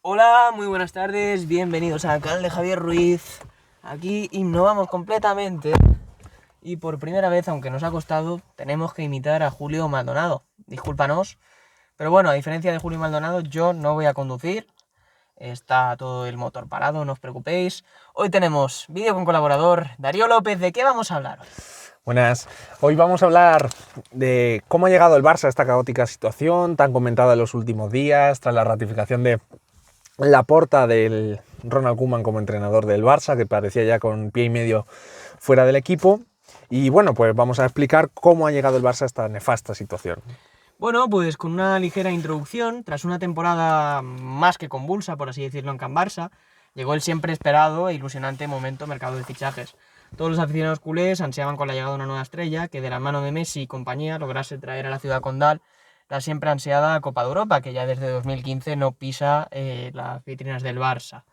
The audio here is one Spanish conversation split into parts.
Hola, muy buenas tardes, bienvenidos al canal de Javier Ruiz. Aquí innovamos completamente y por primera vez, aunque nos ha costado, tenemos que imitar a Julio Maldonado. Discúlpanos, pero bueno, a diferencia de Julio Maldonado, yo no voy a conducir. Está todo el motor parado, no os preocupéis. Hoy tenemos vídeo con colaborador Darío López. ¿De qué vamos a hablar hoy? Buenas, hoy vamos a hablar de cómo ha llegado el Barça a esta caótica situación tan comentada en los últimos días tras la ratificación de Laporta del Ronald Koeman como entrenador del Barça, que parecía ya con pie y medio fuera del equipo. Y bueno, pues vamos a explicar cómo ha llegado el Barça a esta nefasta situación. Bueno, pues con una ligera introducción, tras una temporada más que convulsa, por así decirlo, en Can Barça, llegó el siempre esperado e ilusionante momento mercado de fichajes. Todos los aficionados culés ansiaban con la llegada de una nueva estrella que de la mano de Messi y compañía lograse traer a la ciudad condal la siempre ansiada Copa de Europa, que ya desde 2015 no pisa las vitrinas del Barça.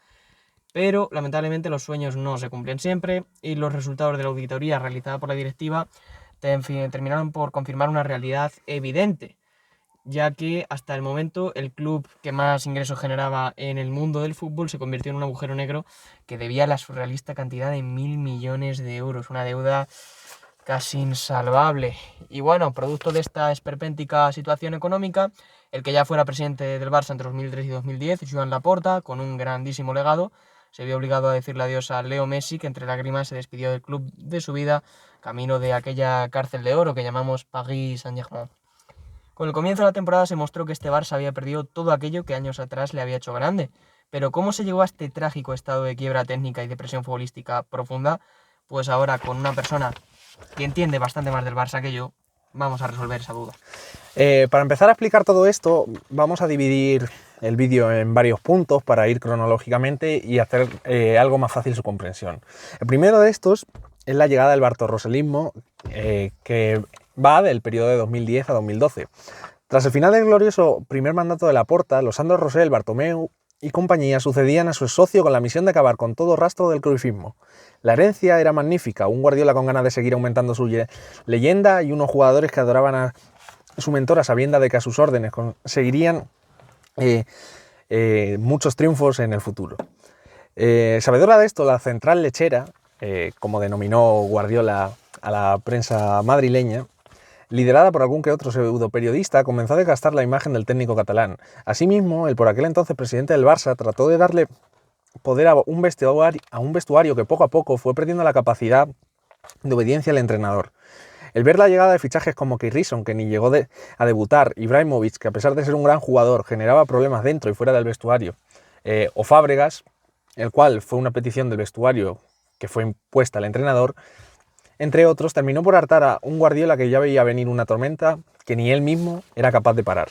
Pero lamentablemente los sueños no se cumplen siempre y los resultados de la auditoría realizada por la directiva terminaron por confirmar una realidad evidente, ya que hasta el momento el club que más ingresos generaba en el mundo del fútbol se convirtió en un agujero negro que debía la surrealista cantidad de 1.000 millones de euros, una deuda casi insalvable. Y bueno, producto de esta esperpéntica situación económica, el que ya fuera presidente del Barça entre 2003 y 2010, Joan Laporta, con un grandísimo legado, se vio obligado a decirle adiós a Leo Messi, que entre lágrimas se despidió del club de su vida, camino de aquella cárcel de oro que llamamos Paris Saint-Germain. Con el comienzo de la temporada se mostró que este Barça había perdido todo aquello que años atrás le había hecho grande. Pero ¿cómo se llegó a este trágico estado de quiebra técnica y depresión futbolística profunda? Pues ahora, con una persona que entiende bastante más del Barça que yo, vamos a resolver esa duda. Para empezar a explicar todo esto, vamos a dividir el vídeo en varios puntos para ir cronológicamente y hacer algo más fácil su comprensión. El primero de estos es la llegada del bartorroselismo, que va del periodo de 2010 a 2012. Tras el final del glorioso primer mandato de Laporta, los Sandro Rosell, Bartomeu y compañía sucedían a su socio con la misión de acabar con todo rastro del cruyffismo. La herencia era magnífica, un Guardiola con ganas de seguir aumentando su leyenda y unos jugadores que adoraban a su mentor a sabiendas de que a sus órdenes conseguirían muchos triunfos en el futuro. Sabedora de esto, la central lechera, como denominó Guardiola a la prensa madrileña, liderada por algún que otro pseudoperiodista, comenzó a desgastar la imagen del técnico catalán. Asimismo, el por aquel entonces presidente del Barça trató de darle poder a un vestuario que poco a poco fue perdiendo la capacidad de obediencia al entrenador. El ver la llegada de fichajes como Kay Rison, que ni llegó a debutar, Ibrahimovic, que a pesar de ser un gran jugador generaba problemas dentro y fuera del vestuario, o Fábregas, el cual fue una petición del vestuario que fue impuesta al entrenador, entre otros, terminó por hartar a un Guardiola que ya veía venir una tormenta que ni él mismo era capaz de parar.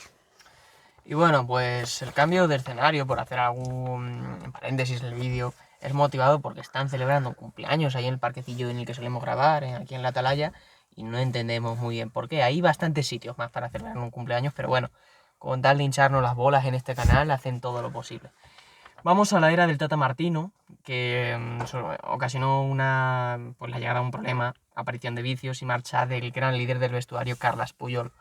Y bueno, pues el cambio de escenario, por hacer algún paréntesis en el vídeo, es motivado porque están celebrando un cumpleaños ahí en el parquecillo en el que solemos grabar, aquí en la Atalaya, y no entendemos muy bien por qué. Hay bastantes sitios más para celebrar un cumpleaños, pero bueno, con tal de hincharnos las bolas en este canal, hacen todo lo posible. Vamos a la era del Tata Martino, que ocasionó pues, la llegada de un problema, aparición de vicios y marcha del gran líder del vestuario, Carles Puyol.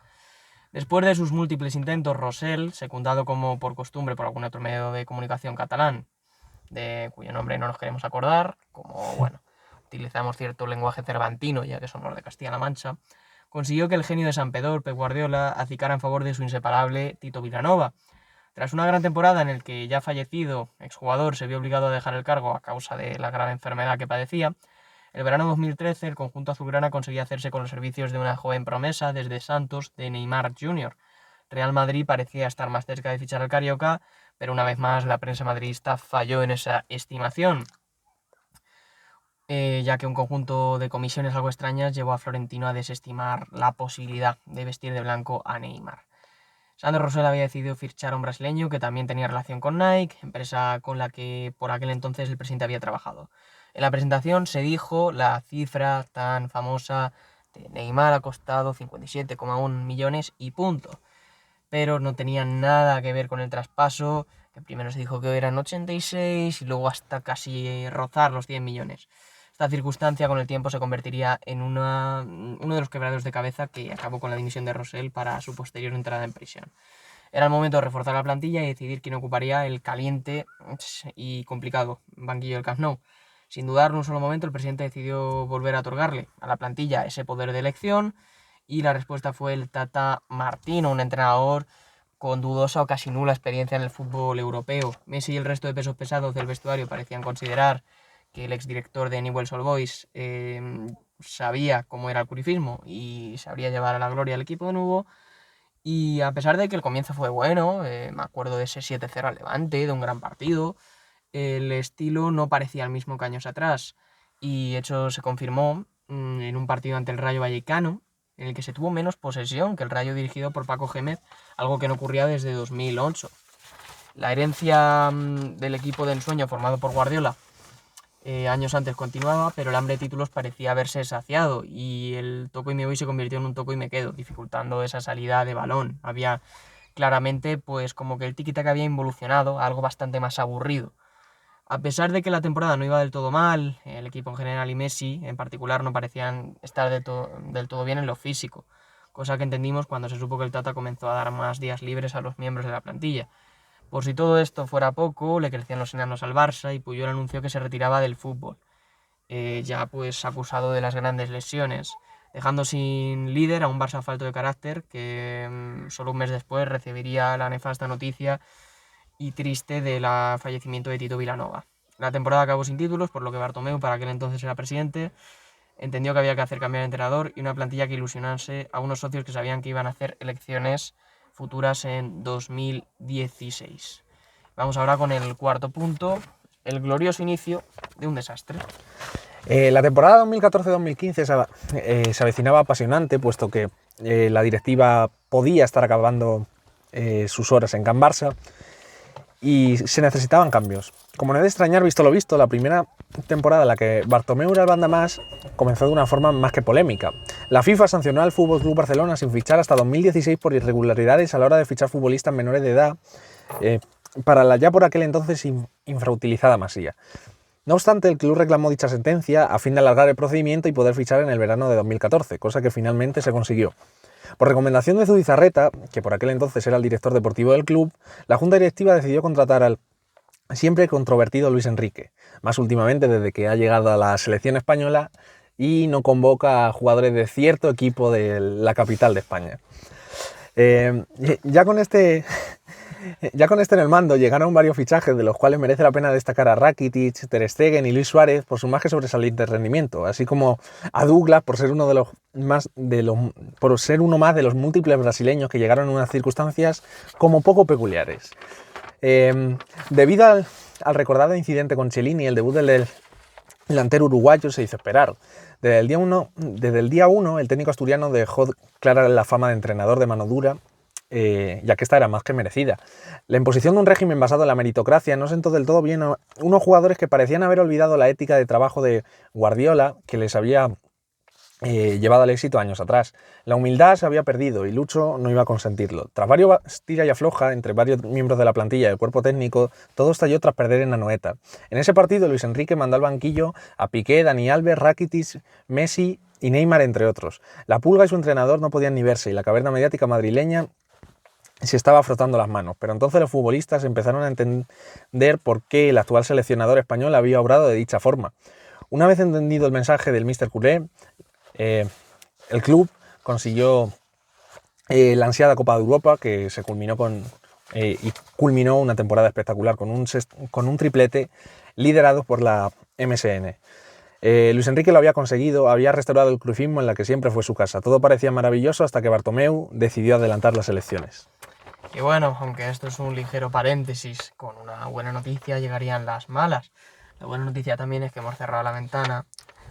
Después de sus múltiples intentos, Rosell, secundado como por costumbre por algún otro medio de comunicación catalán, de cuyo nombre no nos queremos acordar, como, bueno, utilizamos cierto lenguaje cervantino, ya que somos los de Castilla-La Mancha, consiguió que el genio de San Pedro, Pep Guardiola, acicara en favor de su inseparable Tito Vilanova. Tras una gran temporada en el que ya fallecido exjugador se vio obligado a dejar el cargo a causa de la grave enfermedad que padecía, el verano 2013 el conjunto azulgrana conseguía hacerse con los servicios de una joven promesa desde Santos de Neymar Jr. Real Madrid parecía estar más cerca de fichar al Carioca, pero una vez más la prensa madridista falló en esa estimación, ya que un conjunto de comisiones algo extrañas llevó a Florentino a desestimar la posibilidad de vestir de blanco a Neymar. Sandro Rosell había decidido fichar a un brasileño que también tenía relación con Nike, empresa con la que por aquel entonces el presidente había trabajado. En la presentación se dijo la cifra tan famosa de Neymar ha costado 57,1 millones y punto. Pero no tenía nada que ver con el traspaso, que primero se dijo que eran 86 y luego hasta casi rozar los 100 millones. Esta circunstancia con el tiempo se convertiría en uno de los quebraderos de cabeza que acabó con la dimisión de Rosell para su posterior entrada en prisión. Era el momento de reforzar la plantilla y decidir quién ocuparía el caliente y complicado banquillo del Camp Nou. Sin dudar en un solo momento, el presidente decidió volver a otorgarle a la plantilla ese poder de elección y la respuesta fue el Tata Martino, un entrenador con dudosa o casi nula experiencia en el fútbol europeo. Messi y el resto de pesos pesados del vestuario parecían considerar que el exdirector de Newell's Old Boys sabía cómo era el curifismo y sabría llevar a la gloria al equipo de nuevo. Y a pesar de que el comienzo fue bueno, me acuerdo de ese 7-0 al Levante, de un gran partido, el estilo no parecía el mismo que años atrás. Y hecho se confirmó en un partido ante el Rayo Vallecano, en el que se tuvo menos posesión que el Rayo dirigido por Paco Gémez, algo que no ocurría desde 2008. La herencia del equipo de ensueño formado por Guardiola años antes continuaba, pero el hambre de títulos parecía haberse saciado y el toco y me voy se convirtió en un toco y me quedo, dificultando esa salida de balón. Había claramente pues como que el tiki-taka había involucionado a algo bastante más aburrido. A pesar de que la temporada no iba del todo mal, el equipo en general y Messi en particular no parecían estar del todo bien en lo físico, cosa que entendimos cuando se supo que el Tata comenzó a dar más días libres a los miembros de la plantilla. Por si todo esto fuera poco, le crecían los enanos al Barça y Puyol anunció que se retiraba del fútbol, ya pues acusado de las grandes lesiones, dejando sin líder a un Barça falto de carácter que solo un mes después recibiría la nefasta noticia y triste del fallecimiento de Tito Vilanova. La temporada acabó sin títulos, por lo que Bartomeu, para aquel entonces era presidente, entendió que había que hacer cambiar de entrenador y una plantilla que ilusionase a unos socios que sabían que iban a hacer elecciones futuras en 2016. Vamos ahora con el cuarto punto, el glorioso inicio de un desastre. La temporada 2014-2015 se avecinaba apasionante, puesto que la directiva podía estar acabando sus horas en Can Barça y se necesitaban cambios. Como no es de extrañar, visto lo visto, la primera temporada en la que Bartomeu era el mandamás comenzó de una forma más que polémica. La FIFA sancionó al FC Barcelona sin fichar hasta 2016 por irregularidades a la hora de fichar futbolistas menores de edad para la ya por aquel entonces infrautilizada Masía. No obstante, el club reclamó dicha sentencia a fin de alargar el procedimiento y poder fichar en el verano de 2014, cosa que finalmente se consiguió. Por recomendación de Zubizarreta, que por aquel entonces era el director deportivo del club, la junta directiva decidió contratar al siempre controvertido Luis Enrique, más últimamente desde que ha llegado a la selección española y no convoca a jugadores de cierto equipo de la capital de España. Ya con este en el mando llegaron varios fichajes, de los cuales merece la pena destacar a Rakitic, Ter Stegen y Luis Suárez por su más que sobresaliente rendimiento, así como a Douglas por ser uno más de los múltiples brasileños que llegaron en unas circunstancias como poco peculiares. Debido al recordado incidente con Chiellini, el debut del delantero uruguayo se hizo esperar. Desde el día 1, el técnico asturiano dejó clara la fama de entrenador de mano dura, ya que esta era más que merecida. La imposición de un régimen basado en la meritocracia no sentó del todo bien a unos jugadores que parecían haber olvidado la ética de trabajo de Guardiola, que les había llevado al éxito años atrás. La humildad se había perdido y Lucho no iba a consentirlo. Tras varios tira y afloja entre varios miembros de la plantilla y el cuerpo técnico, todo estalló tras perder en Anoeta. En ese partido, Luis Enrique mandó al banquillo a Piqué, Dani Alves, Rakitic, Messi y Neymar, entre otros. La Pulga y su entrenador no podían ni verse y la caverna mediática madrileña se estaba frotando las manos, pero entonces los futbolistas empezaron a entender por qué el actual seleccionador español había obrado de dicha forma. Una vez entendido el mensaje del Míster Culé, el club consiguió la ansiada Copa de Europa, que se culminó culminó una temporada espectacular con un triplete liderado por la MSN. Luis Enrique lo había conseguido, había restaurado el crucismo en la que siempre fue su casa. Todo parecía maravilloso hasta que Bartomeu decidió adelantar las elecciones. Y bueno, aunque esto es un ligero paréntesis, con una buena noticia llegarían las malas. La buena noticia también es que hemos cerrado la ventana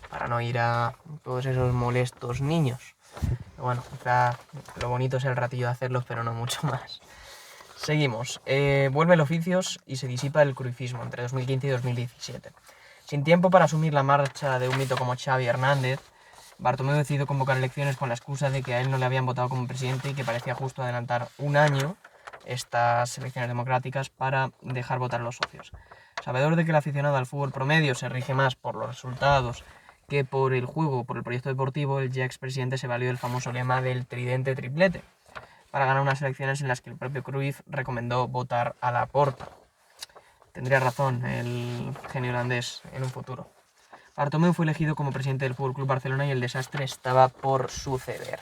para no ir a todos esos molestos niños. Pero bueno, quizá lo bonito es el ratillo de hacerlos, pero no mucho más. Seguimos. Vuelve el oficios y se disipa el cruifismo entre 2015 y 2017. Sin tiempo para asumir la marcha de un mito como Xavi Hernández, Bartomeu decidió convocar elecciones con la excusa de que a él no le habían votado como presidente y que parecía justo adelantar un año estas elecciones democráticas para dejar votar a los socios. Sabedor de que el aficionado al fútbol promedio se rige más por los resultados que por el juego, por el proyecto deportivo, el ya expresidente se valió del famoso lema del tridente triplete. para ganar unas elecciones en las que el propio Cruyff recomendó votar a Laporta. Tendría razón el genio holandés en un futuro. Bartomeu fue elegido como presidente del FC Barcelona y el desastre estaba por suceder.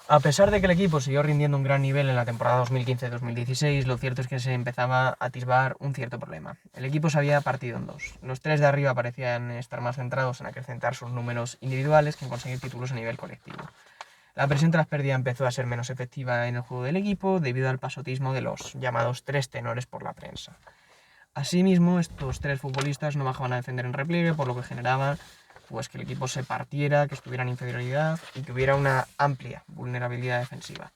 A pesar de que el equipo siguió rindiendo un gran nivel en la temporada 2015-2016, lo cierto es que se empezaba a atisbar un cierto problema. El equipo se había partido en dos. Los tres de arriba parecían estar más centrados en acrecentar sus números individuales que en conseguir títulos a nivel colectivo. La presión tras pérdida empezó a ser menos efectiva en el juego del equipo debido al pasotismo de los llamados tres tenores por la prensa. Asimismo, estos tres futbolistas no bajaban a defender en repliegue, por lo que generaban pues que el equipo se partiera, que estuviera en inferioridad y que hubiera una amplia vulnerabilidad defensiva.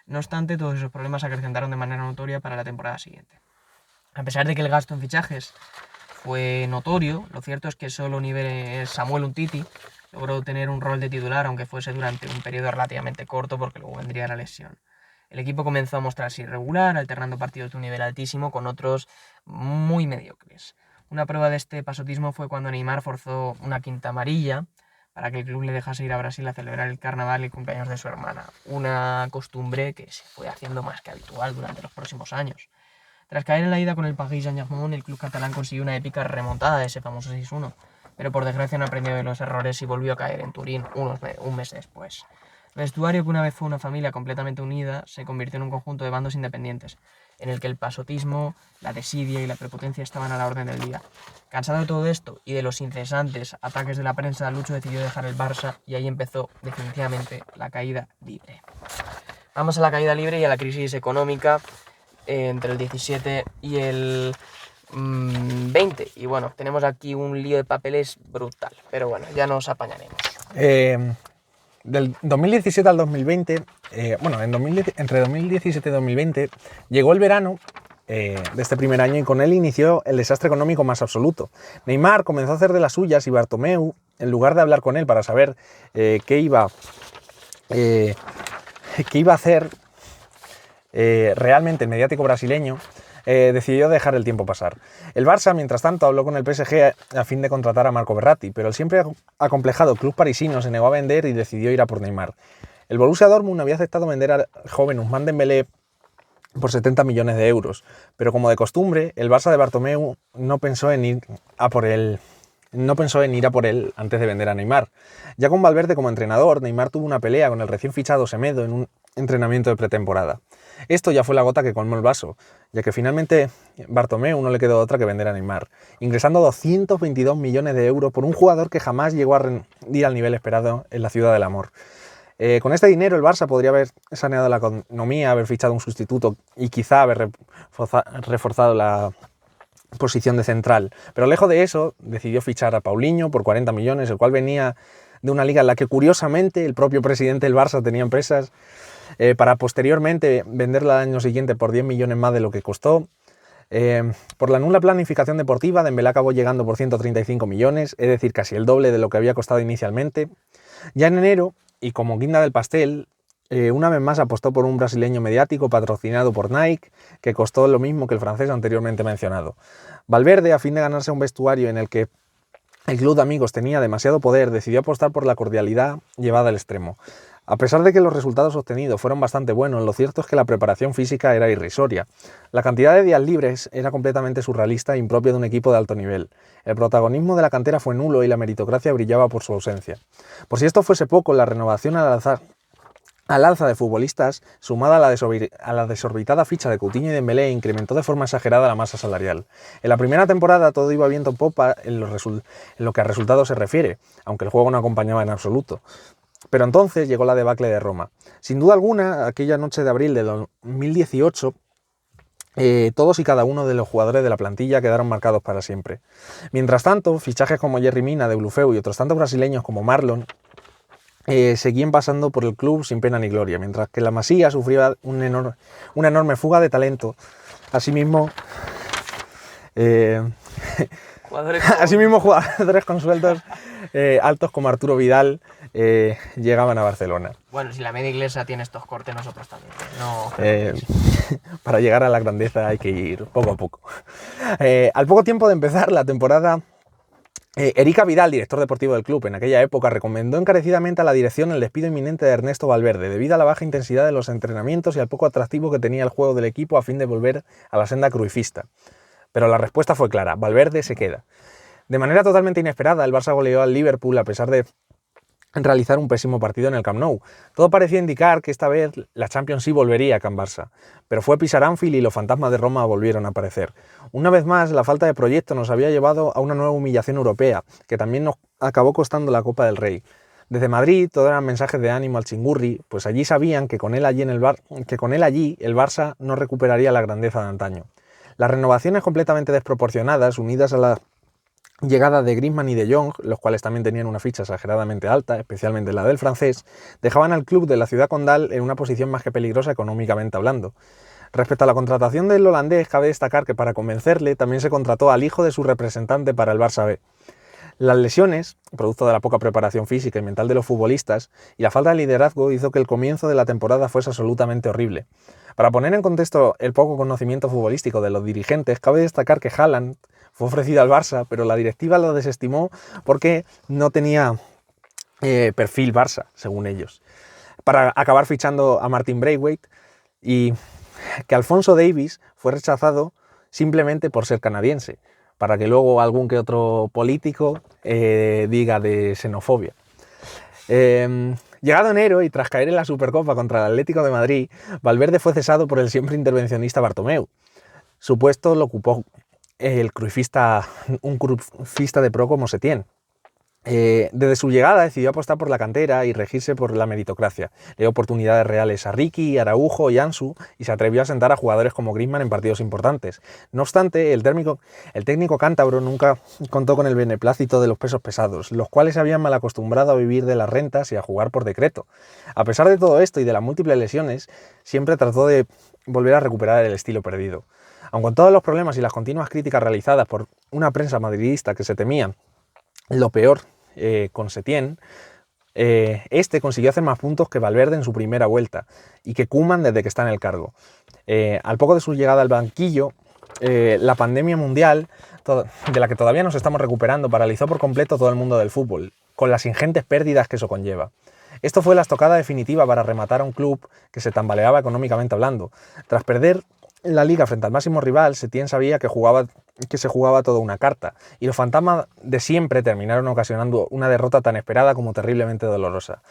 No obstante, todos esos problemas se acrecentaron de manera notoria para la temporada siguiente. A pesar de que el gasto en fichajes fue notorio, lo cierto es que solo Samuel Umtiti logró tener un rol de titular, aunque fuese durante un periodo relativamente corto, porque luego vendría la lesión. El equipo comenzó a mostrarse irregular, alternando partidos de un nivel altísimo con otros muy mediocres. Una prueba de este pasotismo fue cuando Neymar forzó una quinta amarilla para que el club le dejase ir a Brasil a celebrar el carnaval y el cumpleaños de su hermana, una costumbre que se fue haciendo más que habitual durante los próximos años. Tras caer en la ida con el Paris Saint-Germain, el club catalán consiguió una épica remontada de ese famoso 6-1, pero por desgracia no aprendió de los errores y volvió a caer en Turín un mes después. El vestuario, que una vez fue una familia completamente unida, se convirtió en un conjunto de bandos independientes, en el que el pasotismo, la desidia y la prepotencia estaban a la orden del día. Cansado de todo esto y de los incesantes ataques de la prensa, Lucho decidió dejar el Barça y ahí empezó definitivamente la caída libre. Vamos a la caída libre y a la crisis económica entre el 17 y el 20. Y bueno, tenemos aquí un lío de papeles brutal, pero bueno, ya nos apañaremos. Del 2017 al 2020, entre 2017 y 2020, llegó el verano de este primer año y con él inició el desastre económico más absoluto. Neymar comenzó a hacer de las suyas y Bartomeu, en lugar de hablar con él para saber qué iba a hacer realmente el mediático brasileño, decidió dejar el tiempo pasar. El Barça, mientras tanto, habló con el PSG a fin de contratar a Marco Verratti, pero el siempre acomplejado club parisino se negó a vender y decidió ir a por Neymar. El Borussia Dortmund había aceptado vender al joven Ousmane Dembélé por 70 millones de euros, pero como de costumbre, el Barça de Bartomeu no pensó en ir a por él antes de vender a Neymar. Ya con Valverde como entrenador, Neymar tuvo una pelea con el recién fichado Semedo en un entrenamiento de pretemporada. Esto ya fue la gota que colmó el vaso, ya que finalmente Bartomeu no le quedó otra que vender a Neymar, ingresando 222 millones de euros por un jugador que jamás llegó a rendir al nivel esperado en la ciudad del amor. Con este dinero el Barça podría haber saneado la economía, haber fichado un sustituto y quizá haber reforzado la posición de central, pero lejos de eso decidió fichar a Paulinho por 40 millones, el cual venía de una liga en la que curiosamente el propio presidente del Barça tenía empresas, para posteriormente venderla al año siguiente por 10 millones más de lo que costó. Por la nula planificación deportiva, Dembélé acabó llegando por 135 millones, es decir, casi el doble de lo que había costado inicialmente. Ya en enero, y como guinda del pastel, una vez más apostó por un brasileño mediático patrocinado por Nike, que costó lo mismo que el francés anteriormente mencionado. Valverde, a fin de ganarse un vestuario en el que el club de amigos tenía demasiado poder, decidió apostar por la cordialidad llevada al extremo. A pesar de que los resultados obtenidos fueron bastante buenos, lo cierto es que la preparación física era irrisoria. La cantidad de días libres era completamente surrealista e impropia de un equipo de alto nivel. El protagonismo de la cantera fue nulo y la meritocracia brillaba por su ausencia. Por si esto fuese poco, la renovación al alza de futbolistas, sumada a la desorbitada ficha de Coutinho y Dembélé, incrementó de forma exagerada la masa salarial. En la primera temporada todo iba viento en popa en lo que a resultados se refiere, aunque el juego no acompañaba en absoluto. Pero entonces llegó la debacle de Roma. Sin duda alguna, aquella noche de abril de 2018, todos y cada uno de los jugadores de la plantilla quedaron marcados para siempre. Mientras tanto, fichajes como Yerry Mina de Blufeu y otros tantos brasileños como Marlon seguían pasando por el club sin pena ni gloria, mientras que la Masía sufría una enorme fuga de talento. Asimismo, jugadores con sueldos altos como Arturo Vidal llegaban a Barcelona. Bueno, si la media inglesa tiene estos cortes, nosotros también. No. Para llegar a la grandeza hay que ir poco a poco. Al poco tiempo de empezar la temporada, Erika Vidal, director deportivo del club en aquella época, recomendó encarecidamente a la dirección el despido inminente de Ernesto Valverde, debido a la baja intensidad de los entrenamientos y al poco atractivo que tenía el juego del equipo a fin de volver a la senda cruifista. Pero la respuesta fue clara: Valverde se queda. De manera totalmente inesperada, el Barça goleó al Liverpool a pesar de realizar un pésimo partido en el Camp Nou. Todo parecía indicar que esta vez la Champions sí volvería a Can Barça, pero fue pisar Anfield y los fantasmas de Roma volvieron a aparecer. Una vez más, la falta de proyecto nos había llevado a una nueva humillación europea, que también nos acabó costando la Copa del Rey. Desde Madrid todo eran mensajes de ánimo al Chingurri, pues allí sabían que con él allí el Barça no recuperaría la grandeza de antaño. Las renovaciones completamente desproporcionadas, unidas a la llegada de Griezmann y de Jong, los cuales también tenían una ficha exageradamente alta, especialmente la del francés, dejaban al club de la ciudad condal en una posición más que peligrosa económicamente hablando. Respecto a la contratación del holandés, cabe destacar que para convencerle también se contrató al hijo de su representante para el Barça B. Las lesiones, producto de la poca preparación física y mental de los futbolistas, y la falta de liderazgo hizo que el comienzo de la temporada fuese absolutamente horrible. Para poner en contexto el poco conocimiento futbolístico de los dirigentes, cabe destacar que Haaland fue ofrecido al Barça, pero la directiva lo desestimó porque no tenía perfil Barça, según ellos. Para acabar fichando a Martin Braithwaite, y que Alphonso Davies fue rechazado simplemente por ser canadiense, para que luego algún que otro político diga de xenofobia. Llegado enero y tras caer en la Supercopa contra el Atlético de Madrid, Valverde fue cesado por el siempre intervencionista Bartomeu. Su puesto lo ocupó un cruifista de pro como Setién. Desde su llegada decidió apostar por la cantera y regirse por la meritocracia. Le dio oportunidades reales a Ricky, Araujo y Ansu y se atrevió a sentar a jugadores como Griezmann en partidos importantes. No obstante, el técnico cántabro nunca contó con el beneplácito de los pesos pesados, los cuales se habían mal acostumbrado a vivir de las rentas y a jugar por decreto. A pesar de todo esto y de las múltiples lesiones, siempre trató de volver a recuperar el estilo perdido. Aun con todos los problemas y las continuas críticas realizadas por una prensa madridista que se temía lo peor con Setién, este consiguió hacer más puntos que Valverde en su primera vuelta y que Koeman desde que está en el cargo. Al poco de su llegada al banquillo, la pandemia mundial, de la que todavía nos estamos recuperando, paralizó por completo todo el mundo del fútbol, con las ingentes pérdidas que eso conlleva. Esto fue la estocada definitiva para rematar a un club que se tambaleaba económicamente hablando. Tras perder la liga frente al máximo rival, Setién sabía que se jugaba toda una carta, y los fantasmas de siempre terminaron ocasionando una derrota tan esperada como terriblemente dolorosa.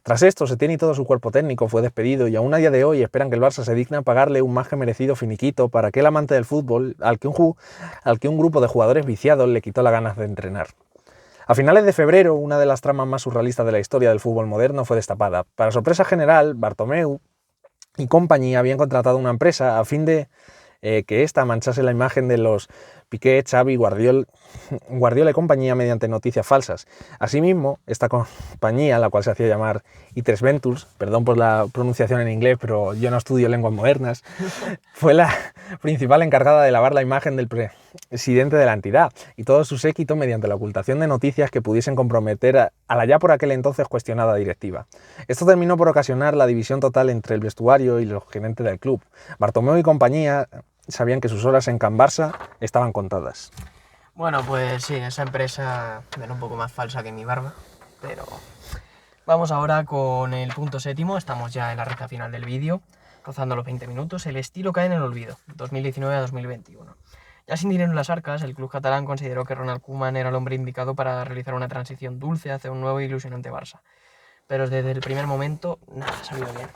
Tras esto, Setién y todo su cuerpo técnico fue despedido, y aún a día de hoy esperan que el Barça se digne a pagarle un más que merecido finiquito para aquel amante del fútbol al que un grupo de jugadores viciados le quitó las ganas de entrenar. A finales de febrero, una de las tramas más surrealistas de la historia del fútbol moderno fue destapada. Para sorpresa general, Bartomeu y compañía habían contratado una empresa a fin de que ésta manchase la imagen de los Piqué, Xavi, Guardiola y compañía mediante noticias falsas. Asimismo, esta compañía, la cual se hacía llamar I3 Ventures, perdón por la pronunciación en inglés, pero yo no estudio lenguas modernas, fue la principal encargada de lavar la imagen del presidente de la entidad y todo su séquito mediante la ocultación de noticias que pudiesen comprometer a la ya por aquel entonces cuestionada directiva. Esto terminó por ocasionar la división total entre el vestuario y los gerentes del club. Bartomeu y compañía sabían que sus horas en Can Barça estaban contadas. Bueno, pues sí, esa empresa era un poco más falsa que mi barba, pero vamos ahora con el punto séptimo. Estamos ya en la recta final del vídeo, rozando los 20 minutos. El estilo cae en el olvido, 2019 a 2021. Ya sin dinero en las arcas, el club catalán consideró que Ronald Koeman era el hombre indicado para realizar una transición dulce hacia un nuevo e ilusionante Barça. Pero desde el primer momento, nada ha salido bien.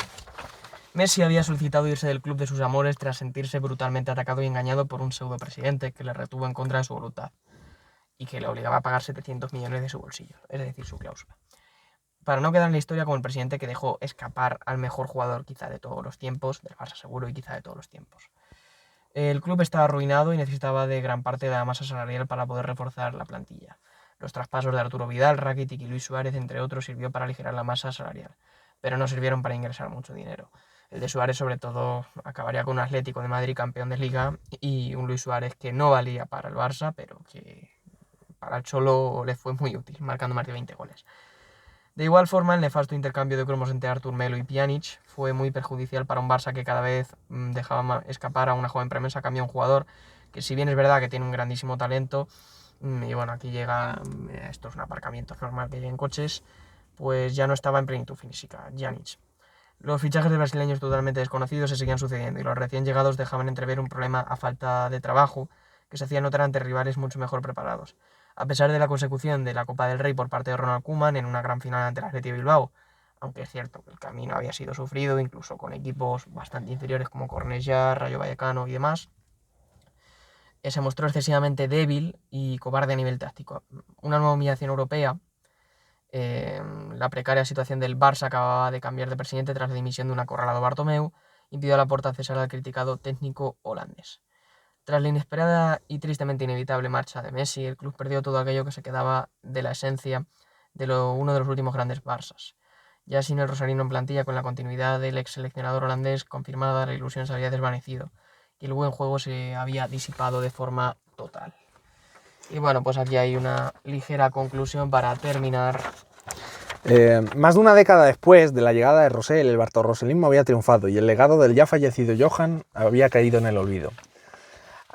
Messi había solicitado irse del club de sus amores tras sentirse brutalmente atacado y engañado por un pseudo presidente que le retuvo en contra de su voluntad y que le obligaba a pagar 700 millones de su bolsillo, es decir, su cláusula. Para no quedar en la historia como el presidente que dejó escapar al mejor jugador quizá de todos los tiempos, del Barça seguro y quizá de todos los tiempos. El club estaba arruinado y necesitaba de gran parte de la masa salarial para poder reforzar la plantilla. Los traspasos de Arturo Vidal, Rakitic y Luis Suárez, entre otros, sirvió para aligerar la masa salarial, pero no sirvieron para ingresar mucho dinero. El de Suárez, sobre todo, acabaría con un Atlético de Madrid campeón de Liga y un Luis Suárez que no valía para el Barça, pero que para el Cholo le fue muy útil, marcando más de 20 goles. De igual forma, el nefasto intercambio de cromos entre Artur Melo y Pjanic fue muy perjudicial para un Barça que cada vez dejaba escapar a una joven promesa a cambio de un jugador que, si bien es verdad que tiene un grandísimo talento, Y bueno, aquí llega, esto es un aparcamiento normal que hay en coches, pues ya no estaba en plenitud física, Pjanic. Los fichajes de brasileños totalmente desconocidos se seguían sucediendo y los recién llegados dejaban entrever un problema a falta de trabajo que se hacía notar ante rivales mucho mejor preparados. A pesar de la consecución de la Copa del Rey por parte de Ronald Koeman en una gran final ante el Athletic de Bilbao, aunque es cierto que el camino había sido sufrido, incluso con equipos bastante inferiores como Cornellà, Rayo Vallecano y demás, se mostró excesivamente débil y cobarde a nivel táctico. Una nueva humillación europea. La precaria situación del Barça acababa de cambiar de presidente tras la dimisión de un acorralado Bartomeu, impidió a Laporta cesar al criticado técnico holandés. Tras la inesperada y tristemente inevitable marcha de Messi, el club perdió todo aquello que se quedaba de la esencia de uno de los últimos grandes Barças. Ya sin el rosarino en plantilla, con la continuidad del ex seleccionador holandés confirmada, la ilusión se había desvanecido y el buen juego se había disipado de forma total. Y bueno, pues aquí hay una ligera conclusión para terminar. Más de una década después de la llegada de Rosell, el bartorroselismo había triunfado y el legado del ya fallecido Johan había caído en el olvido.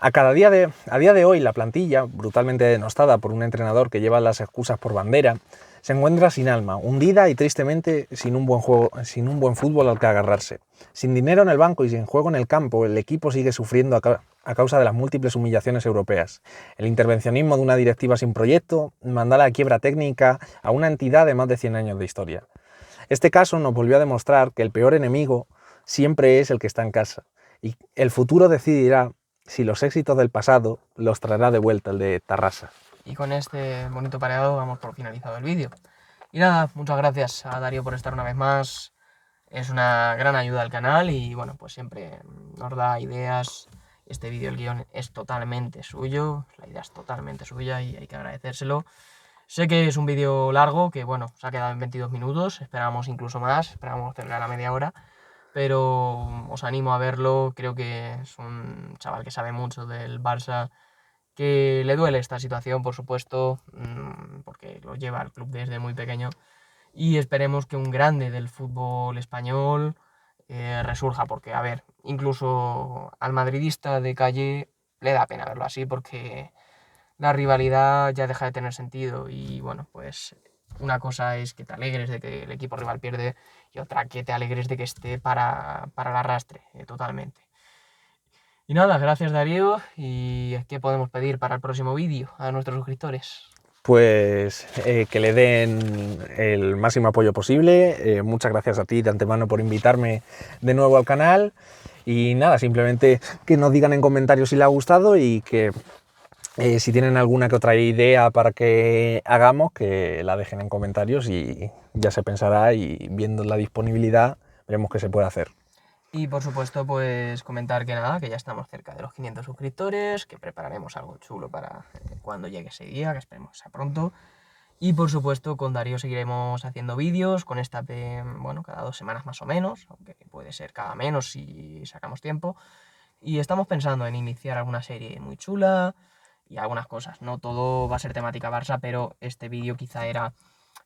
A día de hoy, la plantilla, brutalmente denostada por un entrenador que lleva las excusas por bandera, se encuentra sin alma, hundida y tristemente sin un buen fútbol al que agarrarse. Sin dinero en el banco y sin juego en el campo, el equipo sigue sufriendo a causa de las múltiples humillaciones europeas. El intervencionismo de una directiva sin proyecto manda a la quiebra técnica a una entidad de más de 100 años de historia. Este caso nos volvió a demostrar que el peor enemigo siempre es el que está en casa, y el futuro decidirá si los éxitos del pasado los traerá de vuelta el de Tarrasa. Y con este bonito pareado damos por finalizado el vídeo. Y nada, muchas gracias a Darío por estar una vez más. Es una gran ayuda al canal y bueno, pues siempre nos da ideas. Este vídeo, el guión es totalmente suyo, la idea es totalmente suya y hay que agradecérselo. Sé que es un vídeo largo, que bueno, se ha quedado en 22 minutos, esperábamos incluso más, esperábamos cerca a media hora, pero os animo a verlo, creo que es un chaval que sabe mucho del Barça, que le duele esta situación, por supuesto, porque lo lleva al club desde muy pequeño, y esperemos que un grande del fútbol español resurja, porque, a ver, incluso al madridista de calle le da pena verlo así, porque la rivalidad ya deja de tener sentido, y bueno, pues una cosa es que te alegres de que el equipo rival pierde, y otra que te alegres de que esté para el arrastre, totalmente. Y nada, gracias Darío, y ¿qué podemos pedir para el próximo vídeo a nuestros suscriptores? Pues que le den el máximo apoyo posible. Muchas gracias a ti de antemano por invitarme de nuevo al canal. Y nada, simplemente que nos digan en comentarios si les ha gustado y que si tienen alguna que otra idea para que hagamos, que la dejen en comentarios y ya se pensará, y viendo la disponibilidad veremos qué se puede hacer. Y por supuesto, pues comentar que nada, que ya estamos cerca de los 500 suscriptores, que prepararemos algo chulo para cuando llegue ese día, que esperemos sea pronto. Y por supuesto, con Darío seguiremos haciendo vídeos, con esta, bueno, cada 2 semanas más o menos, aunque puede ser cada menos si sacamos tiempo. Y estamos pensando en iniciar alguna serie muy chula y algunas cosas. No todo va a ser temática Barça, pero este vídeo quizá era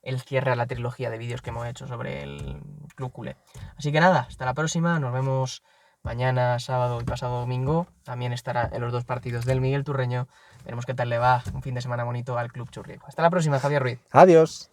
el cierre a la trilogía de vídeos que hemos hecho sobre el club culé. Así que nada, hasta la próxima, nos vemos mañana, sábado y pasado domingo. También estará en los 2 partidos del Miguel Turreño. Veremos qué tal le va un fin de semana bonito al Club Churriego. Hasta la próxima, Javier Ruiz. Adiós.